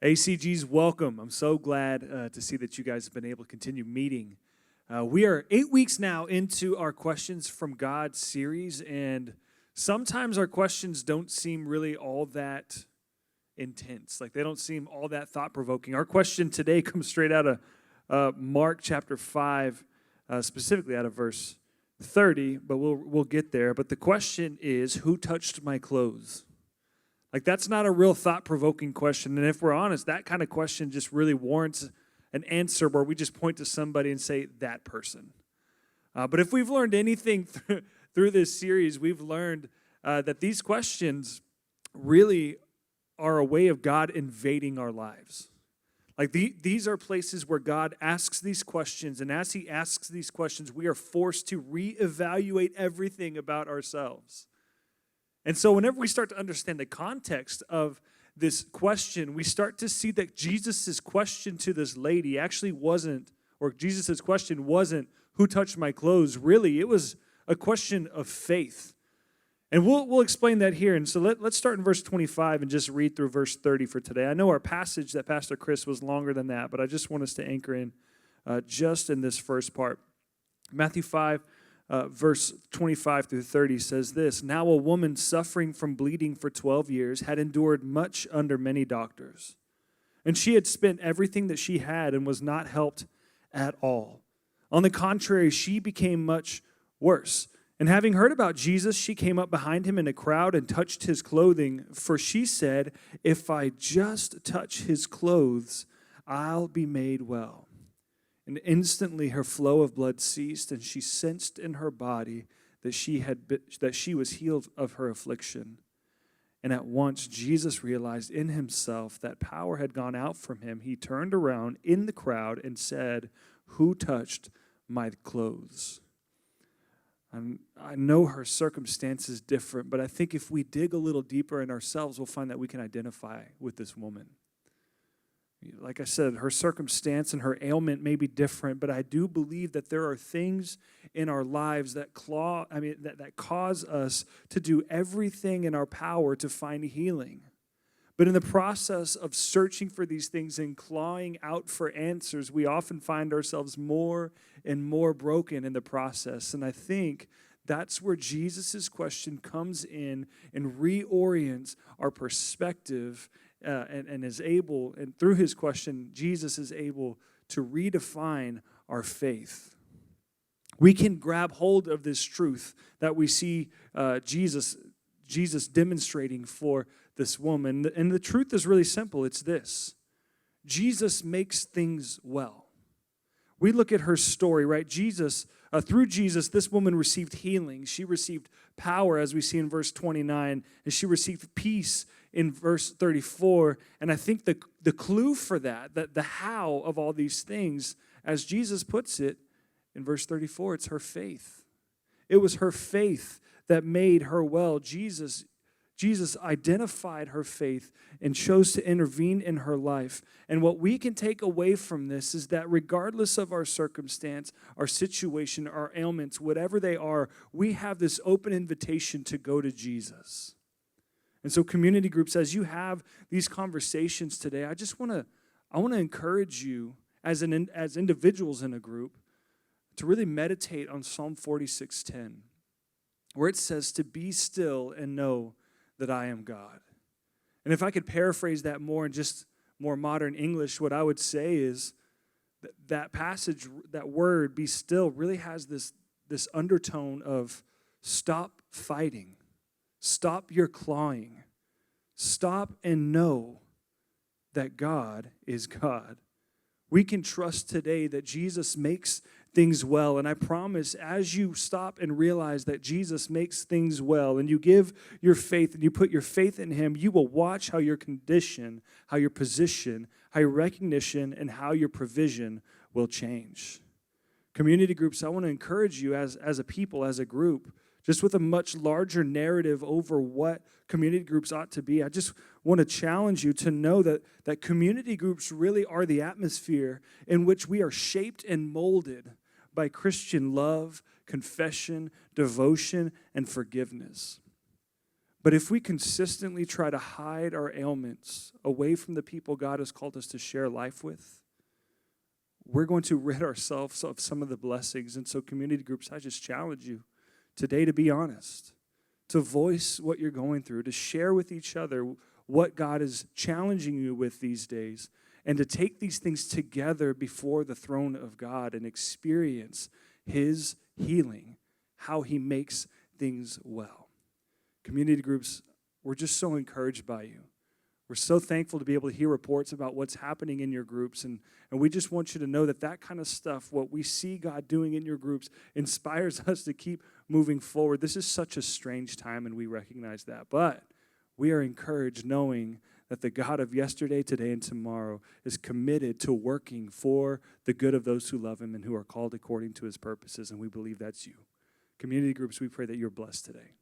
ACG's welcome. I'm so glad to see that you guys have been able to continue meeting. We are 8 weeks now into our Questions from God series, and sometimes our questions don't seem really all that intense. Like they don't seem all that thought-provoking. Our question today comes straight out of Mark chapter 5, specifically out of verse 30, but we'll get there. But the question is, who touched my clothes? Like, that's not a real thought-provoking question. And if we're honest, that kind of question just really warrants an answer where we just point to somebody and say, that person. But if we've learned anything through this series, we've learned that these questions really are a way of God invading our lives. Like, these are places where God asks these questions, and as he asks these questions, we are forced to reevaluate everything about ourselves. And so whenever we start to understand the context of this question, we start to see that Jesus' question to this lady actually wasn't, or Jesus' question wasn't, who touched my clothes? Really, it was a question of faith. And we'll explain that here. And so let's start in verse 25 and just read through verse 30 for today. I know our passage that Pastor Chris was longer than that, but I just want us to anchor in just in this first part. Matthew 5. Verse 25 through 30 says this, "Now a woman suffering from bleeding for 12 years had endured much under many doctors. And she had spent everything that she had and was not helped at all. On the contrary, she became much worse. And having heard about Jesus, she came up behind him in a crowd and touched his clothing. For she said, 'If I just touch his clothes, I'll be made well.' And instantly her flow of blood ceased, and she sensed in her body that she was healed of her affliction. And at once Jesus realized in himself that power had gone out from him. He turned around in the crowd and said, 'Who touched my clothes?'" I know her circumstance is different, but I think if we dig a little deeper in ourselves, we'll find that we can identify with this woman. Like I said, her circumstance and her ailment may be different, but I do believe that there are things in our lives that cause us to do everything in our power to find healing. But in the process of searching for these things and clawing out for answers, we often find ourselves more and more broken in the process. And I think that's where Jesus' question comes in and reorients our perspective and is able, and through his question, Jesus is able to redefine our faith. We can grab hold of this truth that we see Jesus demonstrating for this woman. And the truth is really simple. It's this: Jesus makes things well. We look at her story, right? Through Jesus, this woman received healing. She received power, as we see in verse 29, and she received peace in verse 34. And I think the clue for that the how of all these things, as Jesus puts it in verse 34, it's her faith. It was her faith that made her well. Jesus identified her faith and chose to intervene in her life. And what we can take away from this is that regardless of our circumstance, our situation, our ailments, whatever they are, we have this open invitation to go to Jesus. And so community groups, as you have these conversations today, I want to encourage you as individuals in a group to really meditate on Psalm 46:10, where it says to be still and know that I am God. And if I could paraphrase that more in just more modern English, what I would say is that passage, that word, be still, really has this undertone of stop fighting, stop your clawing, stop and know that God is God. We can trust today that Jesus makes things well. And I promise, as you stop and realize that Jesus makes things well, and you give your faith and you put your faith in him, you will watch how your condition, how your position, how your recognition, and how your provision will change. Community groups, I want to encourage you as a people, as a group, just with a much larger narrative over what community groups ought to be. I just want to challenge you to know that community groups really are the atmosphere in which we are shaped and molded by Christian love, confession, devotion, and forgiveness. But if we consistently try to hide our ailments away from the people God has called us to share life with, we're going to rid ourselves of some of the blessings. And so community groups, I just challenge you today to be honest, to voice what you're going through, to share with each other what God is challenging you with these days, and to take these things together before the throne of God and experience His healing, how He makes things well. Community groups, we're just so encouraged by you. We're so thankful to be able to hear reports about what's happening in your groups, and we just want you to know that that kind of stuff, what we see God doing in your groups, inspires us to keep moving forward. This is such a strange time, and we recognize that, but we are encouraged knowing that the God of yesterday, today, and tomorrow is committed to working for the good of those who love Him and who are called according to His purposes, and we believe that's you. Community groups, we pray that you're blessed today.